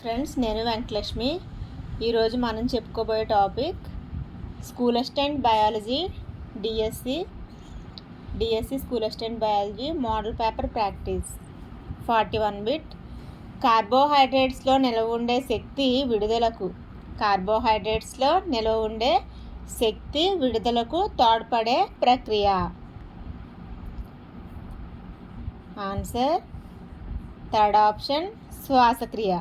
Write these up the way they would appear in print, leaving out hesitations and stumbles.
Friends, నేను వెంకటలక్ష్మి. ఈరోజు మనం చెప్పుకోబోయే topic school assistant biology DSC school assistant biology model paper practice 41 bit. కార్బోహైడ్రేట్స్లో నిల్వ ఉండే శక్తి విడుదలకు తోడ్పడే ప్రక్రియ. ఆన్సర్ థర్డ్ ఆప్షన్, శ్వాసక్రియ.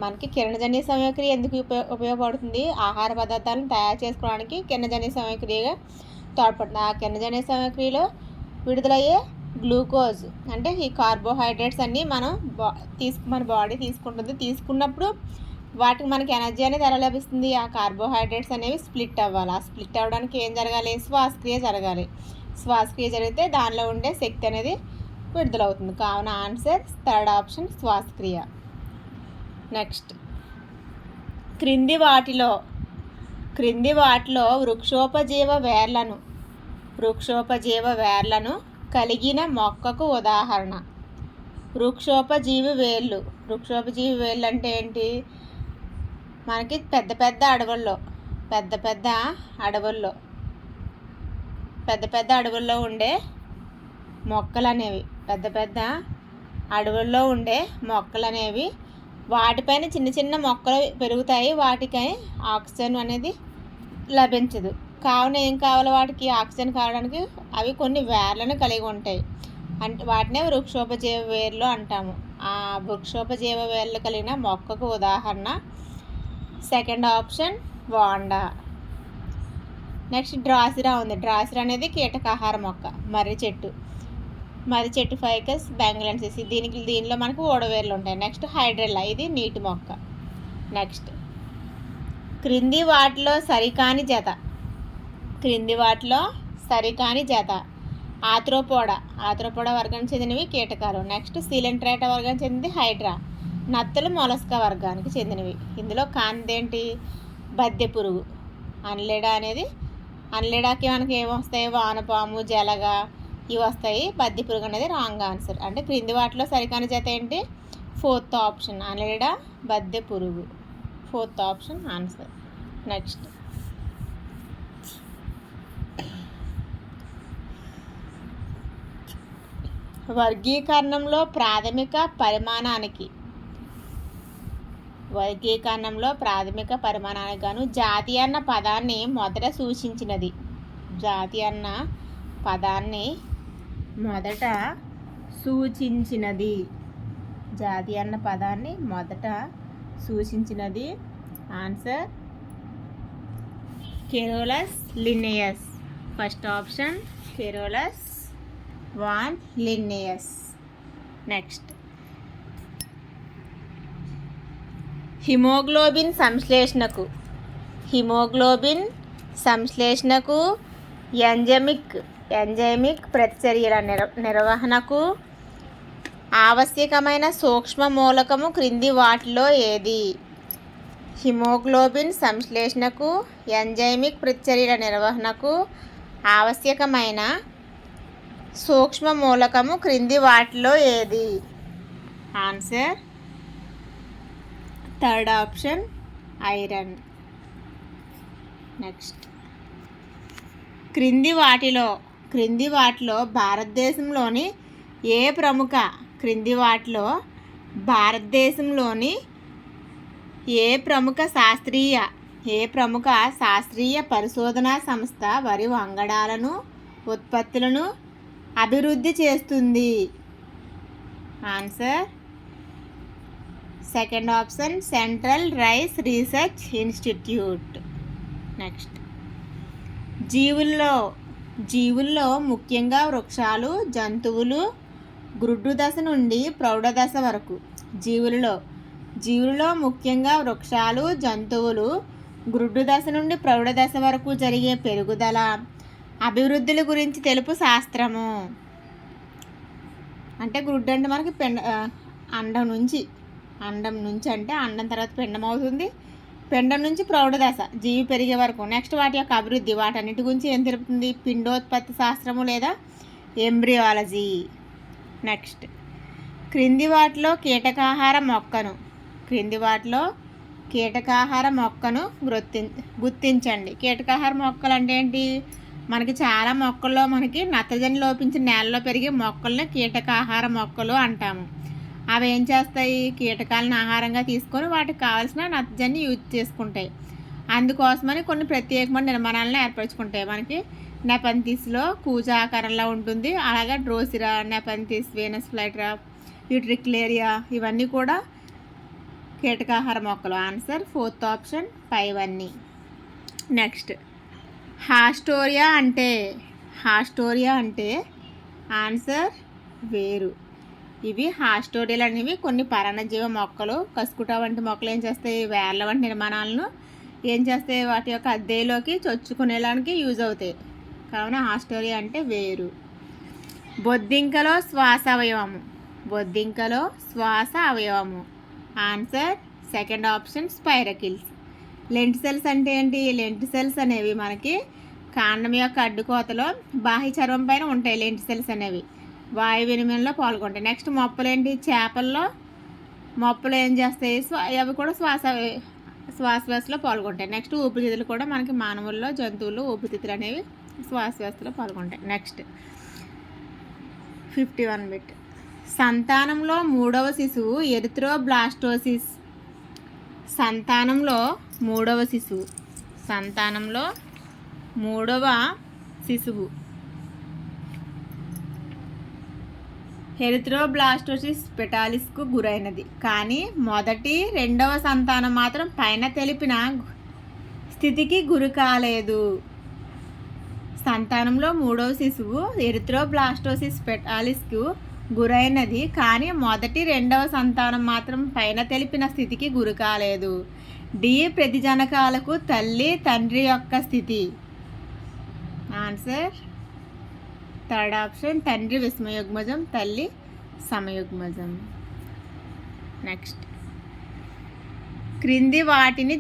మనకి కిరణజన్య సమయక్రియ ఎందుకు ఉపయోగపడుతుంది? ఆహార పదార్థాలను తయారు చేసుకోవడానికి కిరణజన్య సమయక్రియగా తోడ్పడుతుంది. ఆ కిరణజన్య సమయక్రియలో విడుదలయ్యే గ్లూకోజ్ అంటే ఈ కార్బోహైడ్రేట్స్ అన్నీ మన బాడీ తీసుకుంటుంది. తీసుకున్నప్పుడు వాటికి మనకి ఎనర్జీ అనేది ఎలా లభిస్తుంది? ఆ కార్బోహైడ్రేట్స్ అనేవి స్ప్లిట్ అవ్వాలి. ఆ స్ప్లిట్ అవ్వడానికి ఏం జరగాలి? శ్వాసక్రియ జరగాలి. శ్వాసక్రియ జరిగితే దానిలో ఉండే శక్తి అనేది విడుదలవుతుంది. కావున ఆన్సర్ థర్డ్ ఆప్షన్, శ్వాసక్రియ. నెక్స్ట్, క్రింది వాటిలో వృక్షోపజీవ వేర్లను కలిగిన మొక్కకు ఉదాహరణ. వృక్షోపజీవి వేళ్ళు అంటే ఏంటి? మనకి పెద్ద పెద్ద అడవుల్లో ఉండే మొక్కలనేవి వాటిపైన చిన్న చిన్న మొక్కలు పెరుగుతాయి. వాటికి ఆక్సిజన్ అనేది లభించదు. కావున ఏం కావాలి? వాటికి ఆక్సిజన్ కావడానికి అవి కొన్ని వేర్లను కలిగి ఉంటాయి. అంటే వాటినే వృక్షోపజీవ వేర్లు అంటాము. ఆ వృక్షోపజీవ వేర్లు కలిగిన మొక్కకు ఉదాహరణ సెకండ్ ఆప్షన్, వాండా. నెక్స్ట్, డ్రాసిరా ఉంది. డ్రాసిరా అనేది కీటకాహార మొక్క. మర్రి చెట్టు ఫైకస్ బెంగళెన్సిస్. దీనిలో మనకు ఓడవేర్లు ఉంటాయి. నెక్స్ట్, హైడ్రెల్లా. ఇది నీటి మొక్క. నెక్స్ట్, క్రింది వాటిలో సరికాని జత. ఆథ్రోపోడా వర్గానికి చెందినవి కీటకాలు. నెక్స్ట్, సిలెంట్రేటా వర్గానికి చెందినది హైడ్రా. నత్తలు మొలస్కా వర్గానికి చెందినవి. ఇందులో కానిదేంటి? బద్దె పురుగు. అనలీడాకి మనకి ఏమొస్తాయి? వానపాము, జలగ ఇవి వస్తాయి. బద్దె పురుగు అనేది రాంగ్ ఆన్సర్. అంటే క్రింది వాటిలో సరికాని జత ఏంటి? ఫోర్త్ ఆప్షన్, అనలీడా, బద్దె పురుగు. Fourth option answer. నెక్స్ట్, వర్గీకరణంలో ప్రాథమిక పరిమాణానికి గాను జాతి అన్న పదాన్ని మొదట సూచించినది. Answer Carolus Linnaeus. First option Carolus von Linnaeus. Next, haemoglobin సంశ్లేషణకు ఎంజైమిక్ ప్రతిచర్యల నిర్వహణకు ఆవశ్యకమైన సూక్ష్మ మూలకము క్రింది వాటిలో ఏది? హిమోగ్లోబిన్ సంశ్లేషణకు ఎంజైమిక్ ప్రతిచర్యల నిర్వహణకు ఆవశ్యకమైన సూక్ష్మ మూలకము క్రింది వాటిలో ఏది? Answer third option, iron. Next, క్రింది వాటిలో భారతదేశంలోని ఏ ప్రముఖ శాస్త్రీయ పరిశోధనా సంస్థ వరి వంగడాలను ఉత్పత్తులను అభివృద్ధి చేస్తుంది? Answer second option, central rice research institute. Next, జీవుల్లో ముఖ్యంగా వృక్షాలు, జంతువులు గ్రుడ్డు దశ నుండి ప్రౌఢ దశ వరకు జరిగే పెరుగుదల, అభివృద్ధుల గురించి తెలుపు శాస్త్రము. అంటే గ్రుడ్డు అంటే మనకి అండం నుంచి అంటే అండం తర్వాత పిండం అవుతుంది. పిండం నుంచి ప్రౌఢ దశ జీవి పెరిగే వరకు. నెక్స్ట్, వాటి యొక్క అభివృద్ధి. వాటన్నిటి గురించి ఏం తెలుపుతుంది? పిండోత్పత్తి శాస్త్రము లేదా ఎంబ్రియాలజీ. నెక్స్ట్, క్రింది వాటిలో కీటకాహార మొక్కను క్రింది వాటిలో కీటకాహార మొక్కను గుర్తించండి. కీటకాహార మొక్కలు అంటే ఏంటి? మనకి చాలా మొక్కల్లో మనకి నత్రజని లోపించిన నేలలో పెరిగే మొక్కల్ని కీటకాహార మొక్కలు అంటాము. అవి ఏం చేస్తాయి? కీటకాలను ఆహారంగా తీసుకొని వాటికి కావాల్సిన నత్రజని యూజ్ చేసుకుంటాయి. అందుకోసమని కొన్ని ప్రత్యేకమైన నిర్మాణాలను ఏర్పరచుకుంటాయి. మనకి నెపంతిస్లో కూజ ఆకారంలో ఉంటుంది. అలాగే డ్రోసిరా, నెపంతిస్, వీనస్ ఫ్లైట్రా, యూట్రిక్లేరియా ఇవన్నీ కూడా కీటకాహార మొక్కలు. ఆన్సర్ 4th ఆప్షన్ 5 అన్నీ. నెక్స్ట్ హాస్టోరియా అంటే ఆన్సర్ వేరు. ఇవి హాస్టోరియాలు అనేవి కొన్ని పరాన్నజీవ మొక్కలు. కస్కుటా వంటి మొక్కలు ఏం చేస్తాయి? వేర్ల వంటి నిర్మాణాలను ఏం చేస్తాయి? వాటి యొక్క అద్దెలోకి చొచ్చుకునేలానికి యూజ్ అవుతాయి. కావున హాస్టోరియా అంటే వేరు. బొద్దింకలో శ్వాస అవయవము. Answer 2nd option spiracles. Lenticels అంటే ఏంటి? లెంటిసెల్స్ అనేవి మనకి కాండం యొక్క అడ్డుకోతలో బాహ్య చర్మం పైన ఉంటాయి. లెంటిసెల్స్ అనేవి వాయు వినిమయంలో పాల్గొంటాయి. నెక్స్ట్ మొప్పలు ఏంటి? చేపల్లో మొప్పలు ఏం చేస్తాయి? అవి కూడా శ్వాసవ్యవస్థలో పాల్గొంటాయి. నెక్స్ట్ ఊపిరితిత్తులు కూడా మనకి మానవుల్లో, జంతువులు ఊపిరితిత్తులు అనేవి శ్వాసవ్యవస్థలో పాల్గొంటాయి. Next 51 bit. సంతానంలో 3వ శిశువు ఎరిథ్రోబ్లాస్టోసిస్. సంతానంలో 3వ శిశువు ఎరిథ్రోబ్లాస్టోసిస్ పెటాలిస్కు గురైనది. కానీ మొదటి, 2వ సంతానం మాత్రం పైన తెలిపిన స్థితికి గురి కాలేదు. సంతానంలో 3వ శిశువు ఎరిథ్రోబ్లాస్టోసిస్ పెటాలిస్కు గురైనది. కానీ మొదటి, 2వ సంతానం మాత్రం పైన తెలిపిన స్థితికి గురి కాలేదు. డి ప్రతిజనకాలకు తల్లి తండ్రి యొక్క స్థితి. ఆన్సర్ 3rd ఆప్షన్ తండ్రి విషమయుగ్మజం, తల్లి సమయుగ్మజం. నెక్స్ట్ క్రింది వాటిని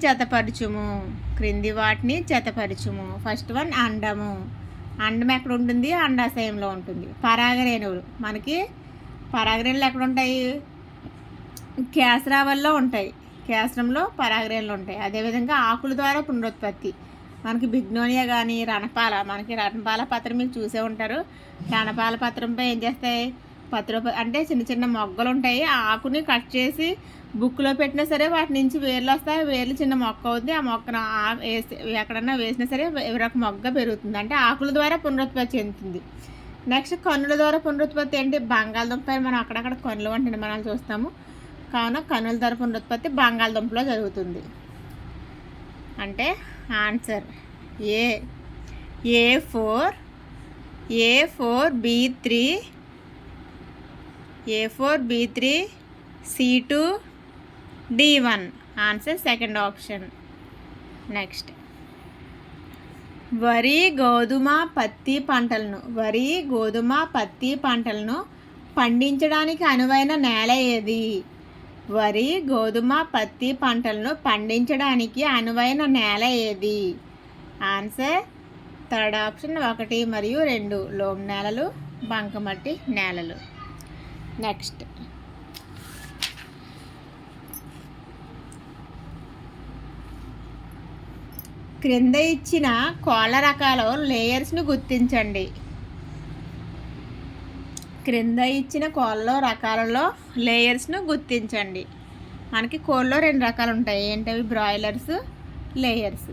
జతపరచుము. First one అండము. అండం ఎక్కడ ఉంటుంది? అండాశయంలో ఉంటుంది. పరాగరేణువులు మనకి పరాగరేణులు ఎక్కడ ఉంటాయి? కేసరావల్లో ఉంటాయి. కేసరంలో పరాగరేణులు ఉంటాయి. అదేవిధంగా ఆకుల ద్వారా పునరుత్పత్తి మనకి బిగ్నోనియా కానీ రణపాల పత్రం మీకు చూసే ఉంటారు. రణపాల పత్రంపై ఏం చేస్తాయి? అంటే చిన్న చిన్న మొగ్గలు ఉంటాయి. ఆ ఆకుని కట్ చేసి బుక్లో పెట్టినా సరే వాటి నుంచి వేర్లు వస్తాయి. వేర్లు చిన్న మొక్క అవుతుంది. ఆ మొక్కను ఎక్కడన్నా వేసినా సరే వేరొక మొగ్గ పెరుగుతుంది. అంటే ఆకుల ద్వారా పునరుత్పత్తి చెందుతుంది. నెక్స్ట్ కన్నుల ద్వారా పునరుత్పత్తి ఏంటి? బంగాళదుంప మనం అక్కడక్కడ కన్నులు వంటి నిర్మాణాలు చూస్తాము. కావున కన్నుల ద్వారా పునరుత్పత్తి బంగాళదుంపలో జరుగుతుంది. అంటే answer A4B3 C2 D1. Answer 2nd option. Next వరి గోధుమ పత్తి పంటలను పండించడానికి అనువైన నేల ఏది? ఆన్సర్ 3rd ఆప్షన్ 1 మరియు 2 లోమ్ నేలలు, బంకమట్టి నేలలు. నెక్స్ట్ క్రింద ఇచ్చిన కోళ్ళ రకాల లేయర్స్ను గుర్తించండి. మనకి కోళ్ళలో 2 రకాలు ఉంటాయి. ఏంటవి? Broilers, layers.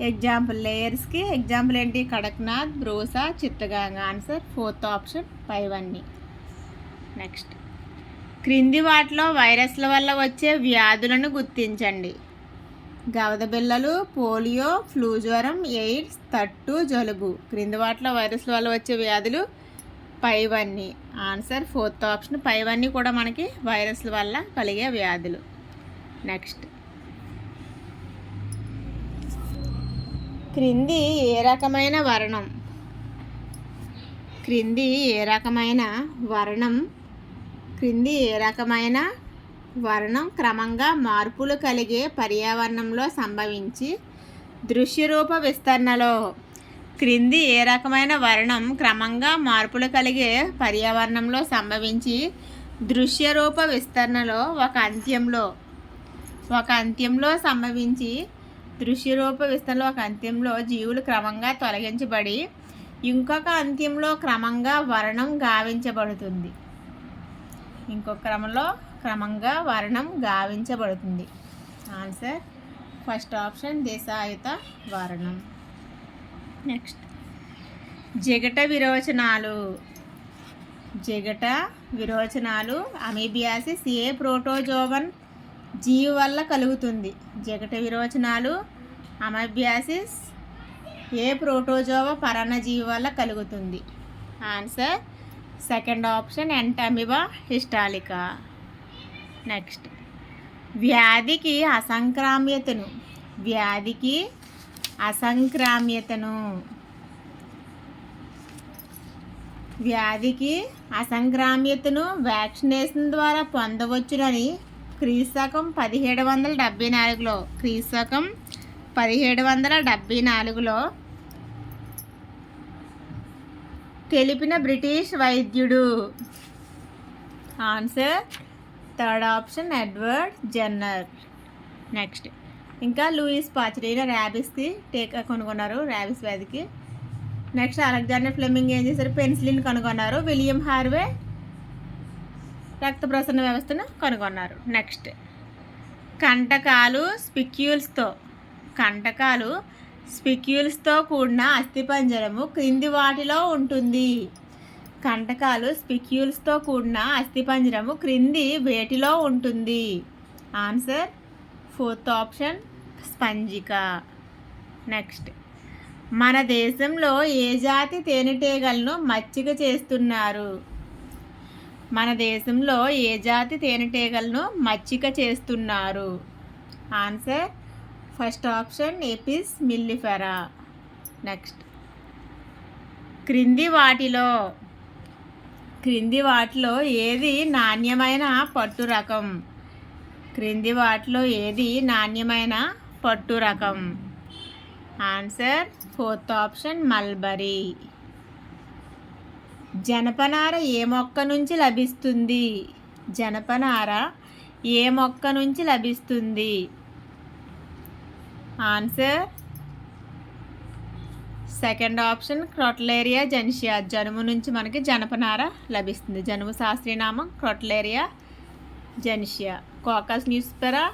ఎగ్జాంపుల్ లేయర్స్కి ఎగ్జాంపుల్ ఏంటి? కడక్నాథ్, బ్రూసా, చిత్తగాంగ. ఆన్సర్ 4th ఆప్షన్ 5 అన్నీ. నెక్స్ట్ క్రింది వాటిలో వైరస్ల వల్ల వచ్చే వ్యాధులను గుర్తించండి. గవదబిళ్ళలు, పోలియో, ఫ్లూ జ్వరం, ఎయిడ్స్, తట్టు, జలుబు. క్రింది వాటిలో వైరస్ల వల్ల వచ్చే వ్యాధులు పైవన్నీ. ఆన్సర్ 4th ఆప్షన్ 5 అన్నీ కూడా మనకి వైరస్ల వల్ల కలిగే వ్యాధులు. నెక్స్ట్ క్రింది ఏ రకమైన వర్ణం క్రమంగా మార్పులు కలిగే పర్యావరణంలో సంభవించి దృశ్యరూప విస్తరణలో క్రింది ఏ రకమైన వర్ణం క్రమంగా మార్పులు కలిగే పర్యావరణంలో సంభవించి దృశ్యరూప విస్తరణలో ఒక అంత్యంలో ఒక అంత్యంలో సంభవించి దృశ్యరూప విస్తరణలో ఒక అంత్యంలో జీవులు క్రమంగా తొలగించబడి ఇంకొక అంత్యంలో క్రమంగా వర్ణం గావించబడుతుంది. క్రమంగా వర్ణం గావించబడుతుంది. ఆన్సర్ ఫస్ట్ ఆప్షన్ దేశాయుత వర్ణం. నెక్స్ట్ జిగట విరోచనాలు అమీబియాసిస్ ఏ ప్రోటోజోవన్ జీవి వల్ల కలుగుతుంది. జిగట విరోచనాలు అమీబియాసిస్ ఏ ప్రోటోజోవ పరాన్నజీవి వల్ల కలుగుతుంది. Answer second option Entamoeba histolytica. Next వ్యాధికి అసంక్రామ్యతను వ్యాక్సినేషన్ ద్వారా పొందవచ్చునని క్రీస్తకం 1774లో తెలిపిన బ్రిటిష్ వైద్యుడు. Answer third option Edward Jenner. Next ఇంకా లూయిస్ పాచర్ ఈయన ర్యాబిస్కి టీకా కనుగొన్నారు, ర్యాబిస్ వ్యాధికి. నెక్స్ట్ అలెగ్జాండర్ ఫ్లెమింగ్ ఏం చేశారు, పెన్సిలిన్ కనుగొన్నారు. విలియం హార్వే రక్త ప్రసరణ వ్యవస్థను కనుగొన్నారు. నెక్స్ట్ కంటకాలు స్పిక్యూల్స్తో కూడిన అస్థిపంజరము క్రింది వాటిలో ఉంటుంది. క్రింది వేటిలో ఉంటుంది. ఆన్సర్ ఫోర్త్ ఆప్షన్ స్పంజిక. నెక్స్ట్ మన దేశంలో ఏ జాతి తేనెటీగలను మచ్చిక చేస్తున్నారు. Answer first option Apis mellifera. Next క్రింది వాటిలో ఏది నాణ్యమైన పట్టు రకం. Answer fourth option mulberry. జనపనార ఏ మొక్క నుంచి లభిస్తుంది. Answer second option Crotalaria juncea. జనుము నుంచి మనకి జనపనార లభిస్తుంది. జనుము శాస్త్రీయనామం క్రొటలేరియా జెన్షియా. కోకస్ న్యూస్పెరా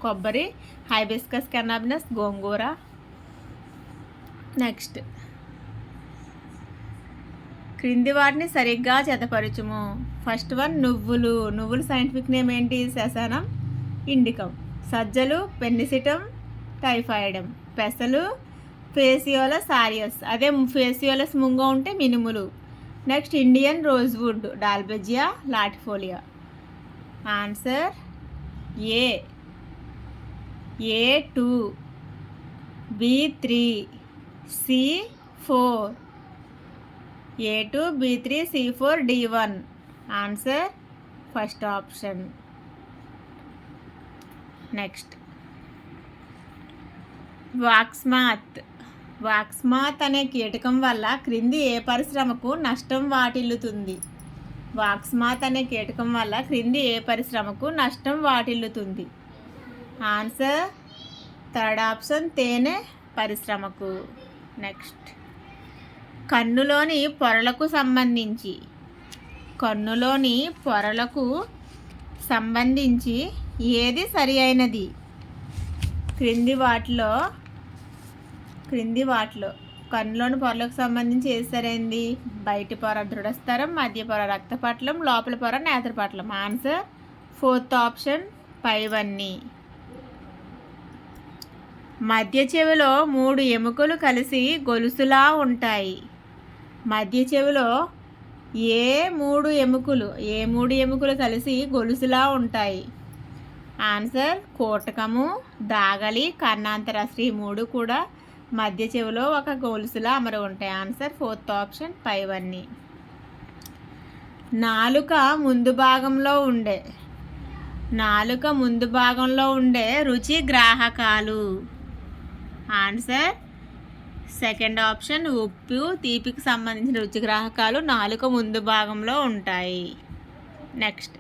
కొబ్బరి. హైబిస్కస్ కెనాబినస్ గోంగూర. నెక్స్ట్ క్రింది వాటిని సరిగ్గా జతపరచుము. ఫస్ట్ వన్ నువ్వులు సైంటిఫిక్ నేమ్ ఏంటి, సెసానం ఇండికం. సజ్జలు పెన్నిసిటం టైఫాయిడమ్. పెసలు ఫేసియోలస్ ఆరియస్, అదే ఫేసియోలస్ ముంగో ఉంటే మినుములు. Next Indian rosewood Dalbergia latifolia. Answer A2 B3 C4. A2 B3 C4 D1. Answer first option. Next wax moth అనే కీటకం వల్ల క్రింది ఏ పరిశ్రమకు నష్టం వాటిల్లుతుంది. ఆన్సర్ థర్డ్ ఆప్షన్ తేనె పరిశ్రమకు. నెక్స్ట్ కన్నులోని పొరలకు సంబంధించి ఏది సరి అయినది. క్రింది వాటిలో కన్నులోని పొరలకు సంబంధించి ఏది సరైనది. బయటి పొర దృఢస్థరం, మధ్య పొర రక్తపటలం, లోపల పొర నేత్రపటలం. ఆన్సర్ ఫోర్త్ ఆప్షన్ పైవన్నీ. మధ్య చెవిలో 3 ఎముకలు కలిసి గొలుసులా ఉంటాయి. మధ్య చెవిలో ఏ 3 ఎముకలు కలిసి గొలుసులా ఉంటాయి. ఆన్సర్ కోటకము, దాగలి, కర్ణాంతరశ్రీ 3 కూడా మధ్య చెవిలో ఒక గొలుసులా అమరు ఉంటాయి. ఆన్సర్ ఫోర్త్ ఆప్షన్ పైవన్నీ. నాలుక ముందు భాగంలో ఉండే రుచి గ్రాహకాలు. ఆన్సర్ సెకండ్ ఆప్షన్ ఉప్పు, తీపికి సంబంధించిన రుచి గ్రాహకాలు నాలుక ముందు భాగంలో ఉంటాయి. నెక్స్ట్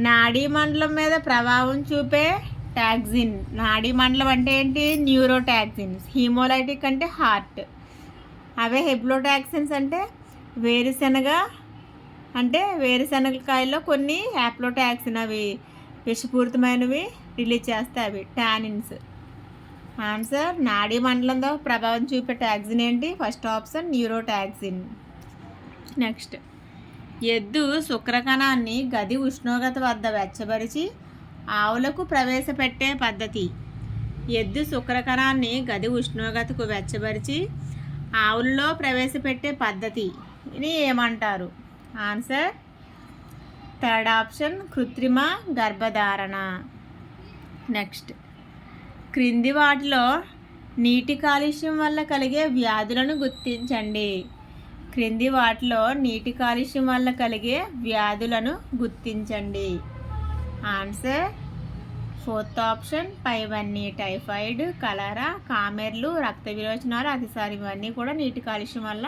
నాడీ మండలం మీద ప్రభావం చూపే టాక్సిన్. నాడీ మండలం అంటే ఏంటి? న్యూరోటాక్సిన్స్. హీమోలైటిక్ అంటే హార్ట్. అవే హెప్లోటాక్సిన్స్ అంటే వేరుశనగ, అంటే వేరుశనగకాయల్లో కొన్ని హ్యాప్లోటాక్సిన్, అవి విషపూరితమైనవి రిలీజ్ చేస్తాయి, అవి టానిన్స్. ఆన్సర్ నాడీ మండలంలో ప్రభావం చూపే టాక్సిన్ ఏంటి? First option neurotoxin. నెక్స్ట్, ఎద్దు శుక్రకణాన్ని గది ఉష్ణోగ్రత వద్ద వెచ్చబరిచి ఆవులకు ప్రవేశపెట్టే పద్ధతి. ఎద్దు శుక్రకణాన్ని గది ఉష్ణోగ్రతకు వెచ్చబరిచి ఆవుల్లో ప్రవేశపెట్టే పద్ధతిని ఏమంటారు? ఆన్సర్ థర్డ్ ఆప్షన్ కృత్రిమ గర్భధారణ. నెక్స్ట్, క్రింది వాటిలో నీటి కాలుష్యం వల్ల కలిగే వ్యాధులను గుర్తించండి. క్రింది వాటిలో నీటి కాలుష్యం వల్ల కలిగే వ్యాధులను గుర్తించండి. ఆన్సర్ ఫోర్త్ ఆప్షన్ పైవన్నీ. టైఫాయిడ్, కలరా, కామెర్లు, రక్త విరోచనాలు, అతిసారం ఇవన్నీ కూడా నీటి కాలుష్యం వల్ల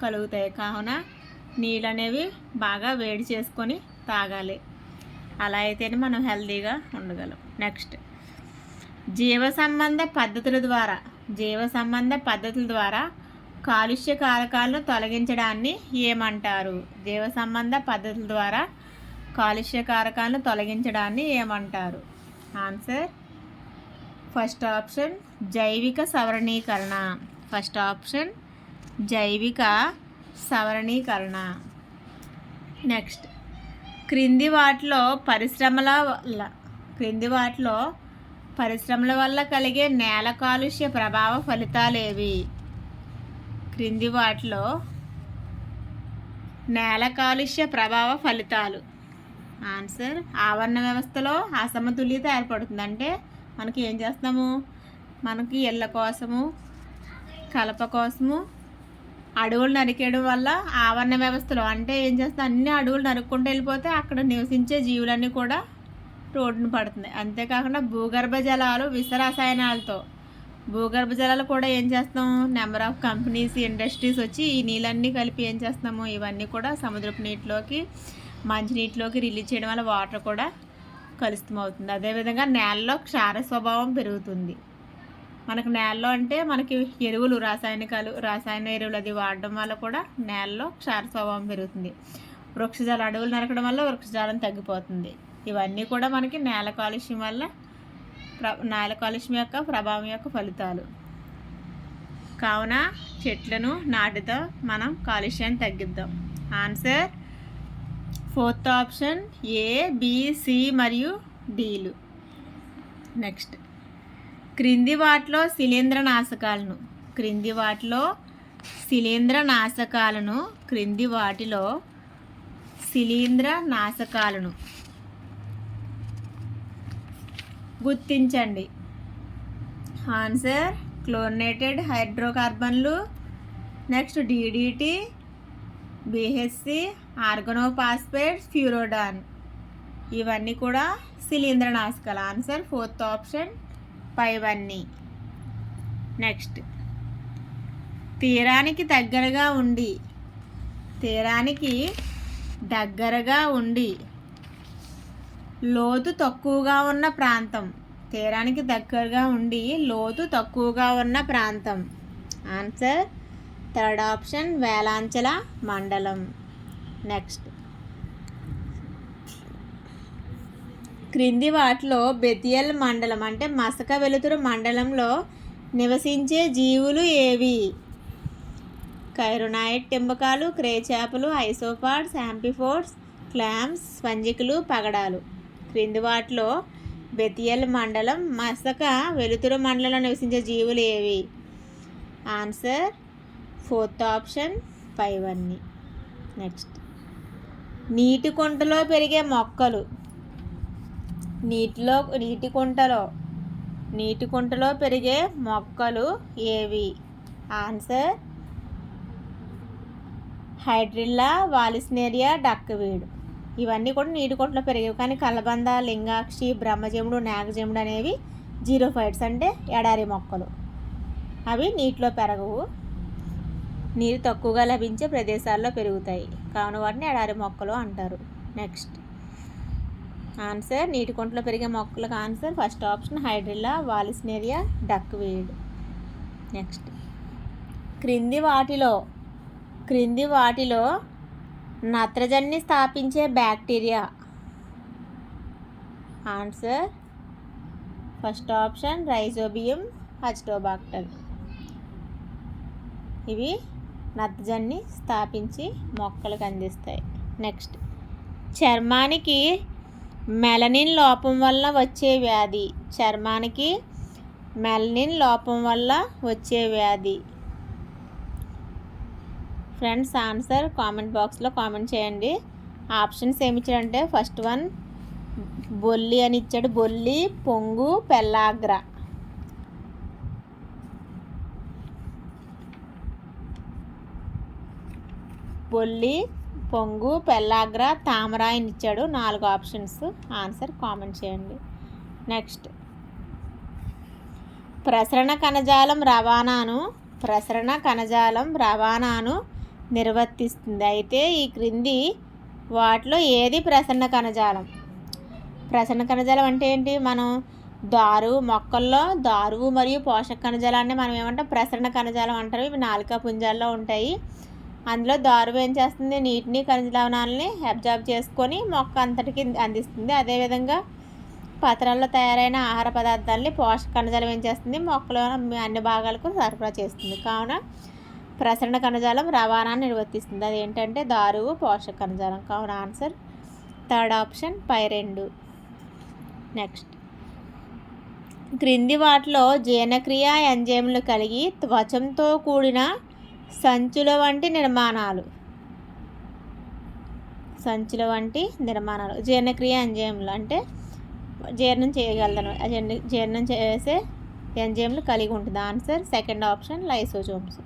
కలుగుతాయి. కావున నీళ్ళు అనేవి బాగా వేడి చేసుకొని తాగాలి. అలా అయితేనే మనం హెల్తీగా ఉండగలం. నెక్స్ట్, జీవ సంబంధ పద్ధతుల ద్వారా కాలుష్య కారకాలను తొలగించడాన్ని ఏమంటారు? జీవ సంబంధ పద్ధతుల ద్వారా కాలుష్య కారకాలను తొలగించడాన్ని ఏమంటారు? ఆన్సర్ ఫస్ట్ ఆప్షన్ జైవిక సవరణీకరణ. ఫస్ట్ ఆప్షన్ జైవిక సవరణీకరణ. నెక్స్ట్, క్రింది వాటిలో పరిశ్రమల వల్ల కలిగే నేల కాలుష్య ప్రభావ ఫలితాలేవి? క్రింది వాటిలో నేల కాలుష్య ప్రభావ ఫలితాలు. ఆన్సర్ ఆవరణ వ్యవస్థలో అసమతుల్యత ఏర్పడుతుంది. అంటే మనకి ఏం చేస్తాము, మనకి ఇళ్ళ కోసము, కలప కోసము అడవులు నరికేయడం వల్ల ఆవరణ వ్యవస్థలో, అంటే ఏం చేస్తాం, అన్ని అడవులు నరుక్కుంటూ వెళ్ళిపోతే అక్కడ నివసించే జీవులన్నీ కూడా రోడ్డును పడుతున్నాయి. అంతేకాకుండా భూగర్భ జలాలు విషరసాయనాలతో, భూగర్భ జలాలు కూడా ఏం చేస్తాం, నెంబర్ ఆఫ్ కంపెనీస్, ఇండస్ట్రీస్ వచ్చి ఈ నీళ్ళన్నీ కలిపి ఏం చేస్తాము, ఇవన్నీ కూడా సముద్రపు నీటిలోకి, మంచినీటిలోకి రిలీజ్ చేయడం వల్ల వాటర్ కూడా కలుషితం అవుతుంది. అదేవిధంగా నేలలో క్షార స్వభావం పెరుగుతుంది. మనకు నేలలో అంటే మనకి ఎరువులు, రసాయన ఎరువులు అది వాడడం వల్ల కూడా నేలలో క్షార స్వభావం పెరుగుతుంది. వృక్షజాలం, అడవులు నరకడం వల్ల వృక్షజాలం తగ్గిపోతుంది. ఇవన్నీ కూడా మనకి నేల కాలుష్యం యొక్క ప్రభావం యొక్క ఫలితాలు. కావున చెట్లను నాటుతో మనం కాలుష్యాన్ని తగ్గిద్దాం. Answer fourth option A, B, C మరియు డీలు. నెక్స్ట్, క్రింది వాటిలో శిలీంద్రనాశకాలను గుర్తించండి. ఆన్సర్ క్లోరినేటెడ్ హైడ్రోకార్బన్లు, next DDT, BHC, organophosphates, Furadan, ఇవన్నీ కూడా శిలీంద్రనాశకాలు. ఆన్సర్ ఫోర్త్ ఆప్షన్ పైవన్నీ. నెక్స్ట్, తీరానికి దగ్గరగా ఉండి లోతు తక్కువగా ఉన్న ప్రాంతం. ఆన్సర్ థర్డ్ ఆప్షన్ వేలాంచల మండలం. నెక్స్ట్, క్రింది వాటిలో బెతియల్ మండలం అంటే మసక వెలుతురు మండలంలో నివసించే జీవులు ఏవి? కైరోనాయిడ్ టింబకాలు, క్రేచాపులు, ఐసోపాడ్స్, యాంఫిపోడ్స్, క్లామ్స్, స్పంజికులు, పగడాలు. క్రింది వాటిలో బెతియల్ మండలం మసక వెలుతురు మండలంలో నివసించే జీవులు ఏవి? ఆన్సర్ ఫోర్త్ ఆప్షన్ పైవన్నీ. నెక్స్ట్, నీటి కుంటలో పెరిగే మొక్కలు. నీటి కుంటలో పెరిగే మొక్కలు ఏవి? Answer Hydrilla, Vallisneria, duckweed. ఇవన్నీ కూడా నీటి కుంటలో పెరిగేవి. కానీ కలబంద, లింగాక్షి, బ్రహ్మజముడు, నాగజముడు అనేవి జీరోఫైట్స్ అంటే ఎడారి మొక్కలు. అవి నీటిలో పెరగవు, నీరు తక్కువగా లభించే ప్రదేశాల్లో పెరుగుతాయి. కావున వాటిని ఎడారి మొక్కలు అంటారు. నెక్స్ట్, ఆన్సర్ నీటి కుంటలో పెరిగే మొక్కలకు answer first option Hydrilla, Vallisneria, duckweed. Next క్రింది వాటిలో నత్రజనిని స్థాపించే bacteria. Answer first option Rhizobium, Azotobacter. ఇవి నత్రజనిని స్థాపించి మొక్కలకు అందిస్తాయి. నెక్స్ట్ చర్మానికి మెలనిన్ లోపం వల్ల వచ్చే వ్యాధి. చర్మానికి మెలనిన్ లోపం వల్ల వచ్చే వ్యాధి. ఫ్రెండ్స్ ఆన్సర్ కామెంట్ బాక్స్లో కామెంట్ చేయండి. ఆప్షన్స్ ఏమి ఇచ్చాడంటే ఫస్ట్ వన్ బొల్లి అని ఇచ్చాడు. బొల్లి, పొంగు, పెల్లాగ్ర. బొల్లి, పొంగు, పెల్లాగ్ర, తామర అని ఇచ్చాడు. 4 ఆప్షన్స్. ఆన్సర్ కామెంట్ చేయండి. నెక్స్ట్ ప్రసరణ కణజాలం రవాణాను నిర్వర్తిస్తుంది. అయితే ఈ క్రింది వాటిలో ఏది ప్రసరణ కణజాలం? ప్రసరణ కణజాలం అంటే ఏంటి? మనం మొక్కల్లో దారువు మరియు పోషక కణజాలాన్ని మనం ఏమంటాం? ప్రసరణ కణజాలం అంటారు. ఇవి నాలుక పుంజాల్లో ఉంటాయి. అందులో దారువు ఏం చేస్తుంది? నీటిని, ఖనిజ లవణాలని అబ్జార్బ్ చేసుకొని మొక్క అంతటికి అందిస్తుంది. అదేవిధంగా పత్రాల్లో తయారైన ఆహార పదార్థాలని పోషక కణజాలం ఏం చేస్తుంది? మొక్కలో అన్ని భాగాలకు సరఫరా చేస్తుంది. కావున ప్రసరణ కణజాలం రవాణాన్ని నిర్వర్తిస్తుంది. అది ఏంటంటే దారువు, పోషక కణజాలం. కావున ఆన్సర్ థర్డ్ ఆప్షన్ పై 2. నెక్స్ట్ క్రింది వాటిలో జీర్ణక్రియ ఎంజైమ్లు కలిగి త్వచంతో కూడిన సంచుల వంటి నిర్మాణాలు. జీర్ణక్రియ ఎంజైమ్లు అంటే జీర్ణం చేయగలదను. జీర్ణం చేసే ఎంజైమ్లు కలిగి ఉంటుంది. Answer second option lysosomes.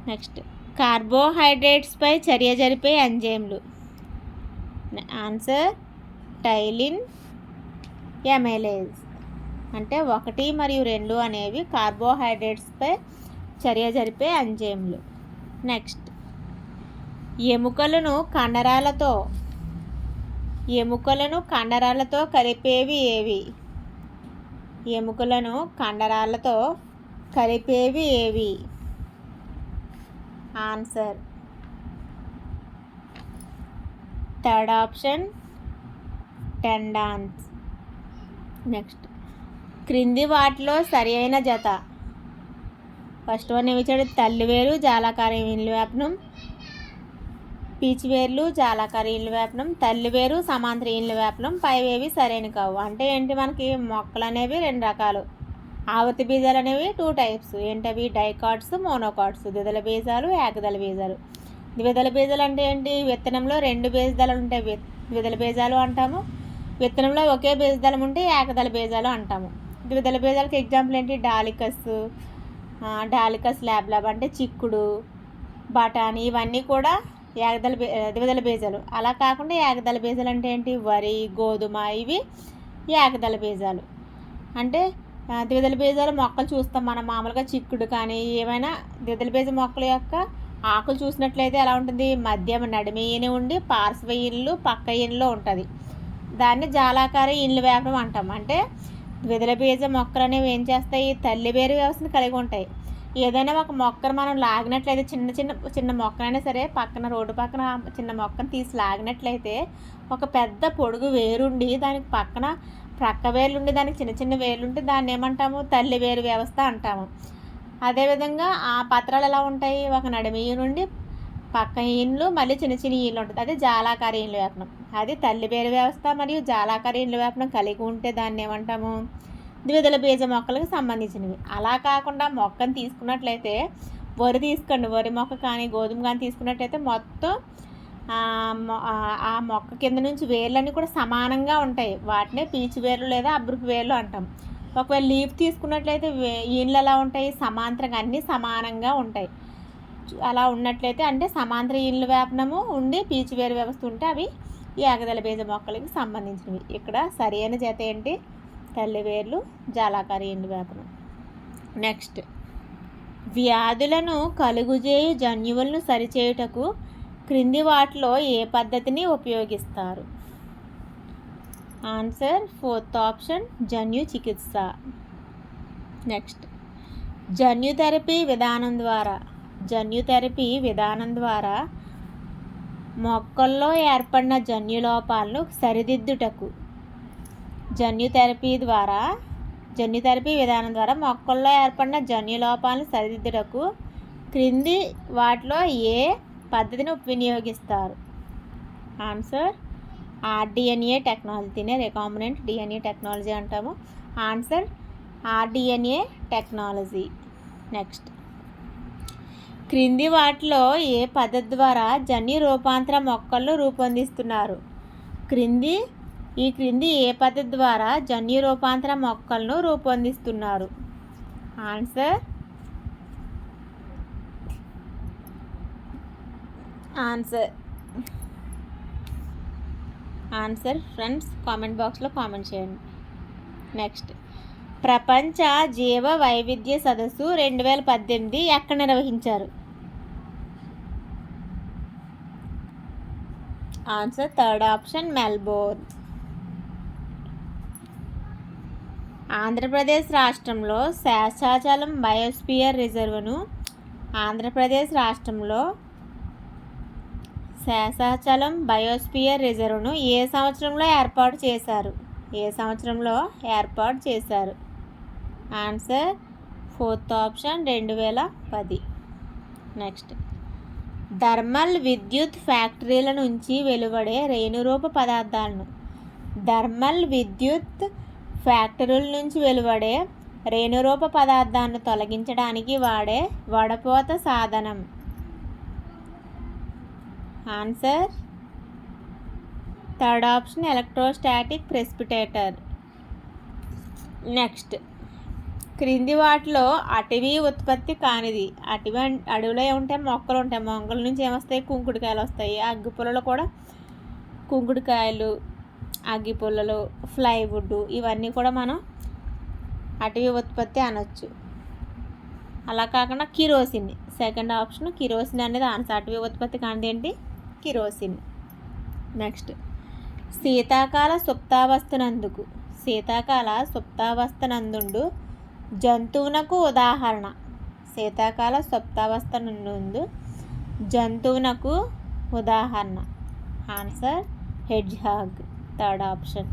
Next కార్బోహైడ్రేట్స్పై చర్య జరిపే ఎంజైమ్లు. Answer ptyalin, amylase. అంటే 1 మరియు 2 అనేవి కార్బోహైడ్రేట్స్పై చర్య జరిపే ఎంజైమ్లు. నెక్స్ట్ ఎముకలను కండరాలతో కలిపేవి ఏవి? Answer third option tendons. Next క్రింది వాటిలో సరి అయిన జత. ఫస్ట్ వన్ ఏమి ఇచ్చాడు? తల్లివేరు, జాలాకార ఈన్లవ్యాపనం, పీచివేర్లు, జాలాకార ఈన్లవ్యాపనం, తల్లివేరు, సమాంతర ఈన్లవ్యాపనం, పైవేవి సరైన కావు. అంటే ఏంటి? మనకి మొక్కలు అనేవి 2 రకాలు. ఆవర్తి బీజాలు అనేవి 2 టైప్స్. ఏంటవి? Dicots, monocots. ద్విదళ బీజాలు, ఏకదళ బీజాలు. ద్విదళ బీజాలు అంటే ఏంటి? విత్తనంలో 2 బీజదళాలు ఉంటాయి, ద్విదళ బీజాలు అంటాము. విత్తనంలో ఒకే బీజదళం ఉంటే ఏకదళ బీజాలు అంటాము. ద్విదళ బీజాలకి ఎగ్జాంపుల్ ఏంటి? డాలికస్ ల్యాబ్లాబ్ అంటే చిక్కుడు, బఠానీ. ఇవన్నీ కూడా ద్విదళ బీజాలు. అలా కాకుండా ఏకదళ బీజాలు అంటే ఏంటి? వరి, గోధుమ. ఇవి ఏకదళ బీజాలు. అంటే ద్విదళ బీజాలు మొక్కలు చూస్తాం మనం మామూలుగా. చిక్కుడు కానీ ఏమైనా ద్విదళ బీజ మొక్కల యొక్క ఆకులు చూసినట్లయితే ఎలా ఉంటుంది? మధ్య నడిమి ఈయన ఉండి పార్శ్వ ఈన్లు పక్క ఈన్లో ఉంటుంది. దాన్ని జాలాకార ఈన్లవ్యాపనం అంటాం. అంటే ద్విదళ బీజ మొక్కలు అనేవి ఏం చేస్తాయి? తల్లివేరు వ్యవస్థను కలిగి ఉంటాయి. ఏదైనా ఒక మొక్కను మనం లాగినట్లయితే చిన్న మొక్కనైనా సరే పక్కన రోడ్డు పక్కన చిన్న మొక్కను తీసి లాగినట్లయితే ఒక పెద్ద పొడుగు వేరుండి దానికి పక్కన ప్రక్క వేర్లుండి దానికి చిన్న వేర్లుంటే దాన్ని ఏమంటాము? తల్లివేరు వ్యవస్థ అంటాము. అదేవిధంగా ఆ పత్రాలు ఎలా ఉంటాయి? ఒక నడిమి నుండి పక్క ఈన్లు మళ్ళీ చిన్న ఈన్లు ఉంటుంది. అది జాలాకార ఈన్లవ్యాపనం. అది తల్లివేరు వ్యవస్థ మరియు జాలాకార ఈన్లవ్యాపనం కలిగి ఉంటే దాన్ని ఏమంటాము? ద్విదళ బీజ మొక్కలకు సంబంధించినవి. అలా కాకుండా మొక్కను తీసుకున్నట్లయితే వరి తీసుకోండి, వరి మొక్క కానీ గోధుమ కానీ తీసుకున్నట్లయితే మొత్తం ఆ మొక్క కింద నుంచి వేర్లన్నీ కూడా సమానంగా ఉంటాయి. వాటినే పీచు వేర్లు లేదా అబ్రుపు వేర్లు అంటాం. ఒకవేళ లీఫ్ తీసుకున్నట్లయితే ఈన్లు ఎలా ఉంటాయి? సమాంతరంగా అన్నీ సమానంగా ఉంటాయి. అలా ఉన్నట్లయితే అంటే సమాంతర ఈన్లవ్యాపనము ఉండి పీచువేరు వ్యవస్థ ఉంటే అవి ఏకదళ బీజ మొక్కలకి సంబంధించినవి. ఇక్కడ సరైన జత ఏంటి? తల్లివేర్లు, జాలాకార ఈన్లవ్యాపనం. నెక్స్ట్ వ్యాధులను కలుగుజేయు జన్యువులను సరిచేయుటకు క్రింది వాటిలో ఏ పద్ధతిని ఉపయోగిస్తారు? ఆన్సర్ ఫోర్త్ ఆప్షన్ జన్యు చికిత్స. నెక్స్ట్, జన్యు థెరపీ విధానం ద్వారా మొక్కల్లో ఏర్పడిన జన్యు లోపాలను సరిదిద్దుటకు జన్యు థెరపీ విధానం ద్వారా మొక్కల్లో ఏర్పడిన జన్యు లోపాలను సరిదిద్దుటకు క్రింది వాటిలో ఏ పద్ధతిని వినియోగిస్తారు? Answer rDNA technology. దీనే రికాంబినెంట్ డిఎన్ఏ టెక్నాలజీ అంటాము. Answer rDNA technology. నెక్స్ట్, క్రింది వాటిలో ఏ పద్ధతి ద్వారా జన్యు రూపాంతర మొక్కలను రూపొందిస్తున్నారు? ఈ క్రింది ఏ పద్ధతి ద్వారా జన్యు రూపాంతర మొక్కలను రూపొందిస్తున్నారు? ఆన్సర్ ఫ్రెండ్స్ కామెంట్ బాక్స్లో కామెంట్ చేయండి. నెక్స్ట్, ప్రపంచ జీవ వైవిధ్య సదస్సు 2018 ఎక్కడ నిర్వహించారు? Answer third option Melbourne. Andhra Pradesh రాష్ట్రంలో శేషాచలం బయోస్పియర్ రిజర్వ్ను ఏ సంవత్సరంలో ఏర్పాటు చేశారు? Answer fourth option 2010. Next, thermal విద్యుత్ ఫ్యాక్టరీల నుంచి వెలువడే రేణురూప పదార్థాలను తొలగించడానికి వాడే వడపోత సాధనం? Answer third option electrostatic precipitator. Next, క్రింది వాటిలో అటవీ ఉత్పత్తి కానిది? అడవిలో ఏముంటాయి? మొక్కలు ఉంటాయి. మొక్కల నుంచి ఏమొస్తాయి? కుంకుడుకాయలు వస్తాయి. అగ్గిపుల్లలు కూడా కుంకుడుకాయలు, అగ్గిపుల్లలు, ప్లైవుడ్ ఇవన్నీ కూడా మనం అటవీ ఉత్పత్తి అనొచ్చు. అలా కాకుండా కిరోసిన్, సెకండ్ ఆప్షన్ కిరోసిన్ అనేది ఆన్సర్. అటవీ ఉత్పత్తి కానిది ఏంటి? కిరోసిన్. నెక్స్ట్, శీతాకాల సుప్తావస్థనందు జంతువునకు ఉదాహరణ? Answer hedgehog, third option.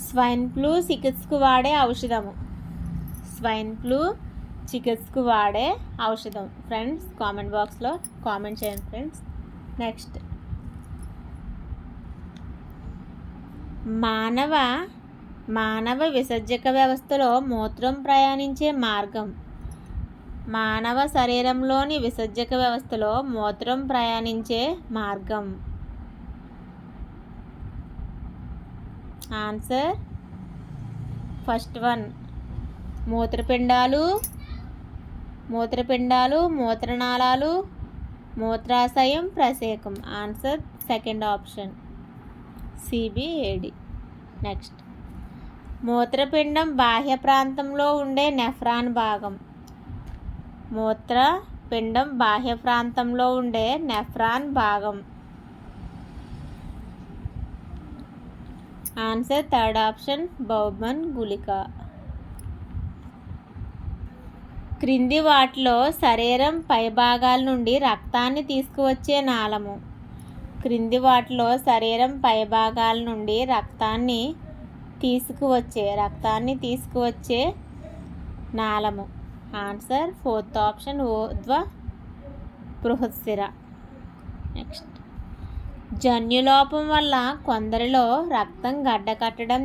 Swine flu చికిత్సకు వాడే ఔషధం ఫ్రెండ్స్ కామెంట్ బాక్స్లో కామెంట్ చేయండి ఫ్రెండ్స్. నెక్స్ట్, మానవ విసర్జక వ్యవస్థలో మూత్రం ప్రయాణించే మార్గం? మానవ శరీరంలోని విసర్జక వ్యవస్థలో మూత్రం ప్రయాణించే మార్గం? ఆన్సర్ ఫస్ట్ వన్ మూత్రపిండాలు, మూత్రనాళాలు, మూత్రాశయం, ప్రసేకం. Answer second option CBAD. Next, మూత్రపిండం బాహ్య ప్రాంతంలో ఉండే నెఫ్రాన్ భాగం? ఆన్సర్ థర్డ్ ఆప్షన్ బౌమన్ గుళిక. క్రింది వాటిలో శరీరం పైభాగాల నుండి రక్తాన్ని తీసుకువచ్చే నాళము? ఆన్సర్ ఫోర్త్ ఆప్షన్ ఊర్ధ్వ బృహత్శిర. నెక్స్ట్, జన్యులోపం వల్ల కొందరిలో రక్తం గడ్డకట్టడం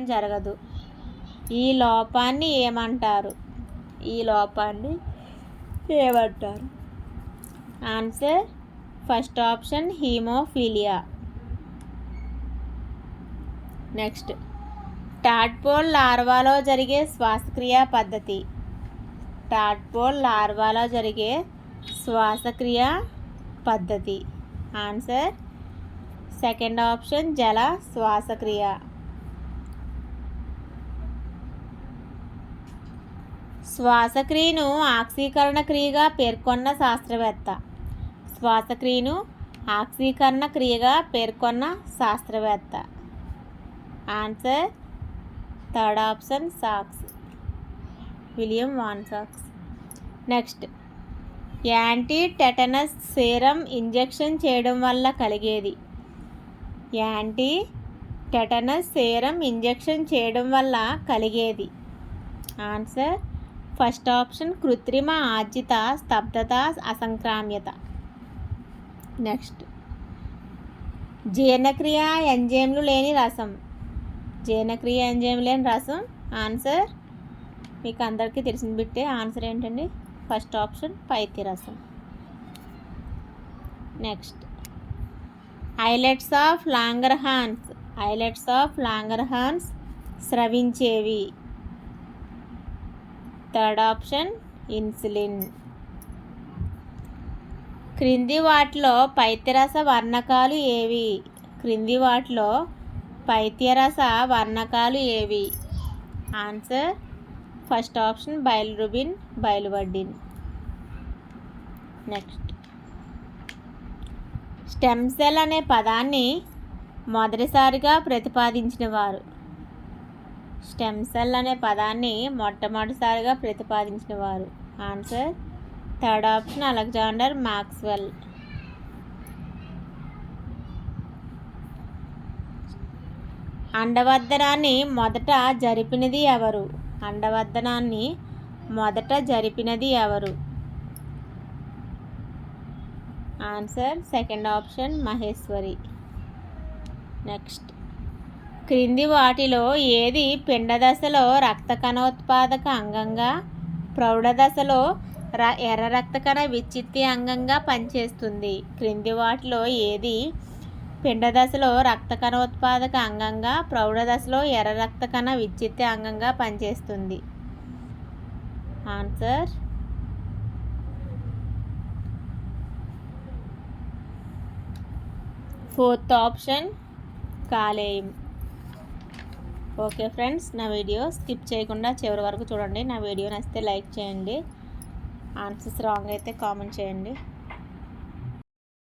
జరగదు. ఈ లోపాన్ని ఏమంటారు? Answer first option haemophilia. Next, tadpole లార్వాలో జరిగే శ్వాసక్రియ పద్ధతి? ఆన్సర్ సెకండ్ ఆప్షన్ జల శ్వాసక్రియ. శ్వాసక్రియను ఆక్సీకరణ క్రియగా పేర్కొన్న శాస్త్రవేత్త. శ్వాసక్రియను ఆక్సీకరణ క్రియగా పేర్కొన్న శాస్త్రవేత్త. Answer third option socks, William van socks. Next, anti tetanus serum injection చేయడం వల్ల కలిగేది. యాంటీ టెటనస్ సీరం ఇంజెక్షన్ చేయడం వల్ల కలిగేది. ఆన్సర్ ఫస్ట్ ఆప్షన్ కృత్రిమ ఆర్జిత స్తబ్దత అసంక్రామ్యత. నెక్స్ట్, జీర్ణక్రియ ఎంజైమ్లు లేని రసం. జీర్ణక్రియ ఎంజైమ్ లేని రసం. ఆన్సర్ మీకు అందరికీ తెలిసిన బిట్టే. ఆన్సర్ ఏంటండి? ఫస్ట్ ఆప్షన్ పైత్యరసం. Next, islets of Langerhans. Islets of Langerhans స్రవించేవి. Third option insulin. క్రింది వాటిలో పైత్యరస వర్ణకాలు ఏవి? క్రింది వాటిలో పైత్యరస వర్ణకాలు ఏవి? Answer first option bilirubin, biliverdin. Next, stem cell అనే పదాన్ని మొదటిసారిగా ప్రతిపాదించిన వారు. స్టెమ్ సెల్ అనే పదాన్ని మొట్టమొదటిసారిగా ప్రతిపాదించిన వారు. Answer third option Alexander Maxwell. అండవర్ధనాన్ని మొదట జరిపినది ఎవరు? అండవర్ధనాన్ని మొదట జరిపినది ఎవరు? Answer second option Maheshwari. Next, క్రింది వాటిలో ఏది పిండ దశలో రక్త కణోత్పాదక అంగంగా, ప్రౌఢ దశలో ఎర్ర రక్త కణ విచ్ఛిత్తి అంగంగా పనిచేస్తుంది? క్రింది వాటిలో ఏది పిండ దశలో రక్త కణోత్పాదక అంగంగా, ప్రౌఢ దశలో ఎర్ర రక్త కణ విచ్ఛిత్తి అంగంగా పనిచేస్తుంది? ఆన్సర్ ఫోర్త్ ఆప్షన్ కాలేయం. ఓకే ఫ్రెండ్స్, నా వీడియో స్కిప్ చేయకుండా చివరి వరకు చూడండి. నా వీడియో నచ్చితే లైక్ చేయండి. ఆన్సర్స్ రాంగ్ అయితే కామెంట్ చేయండి.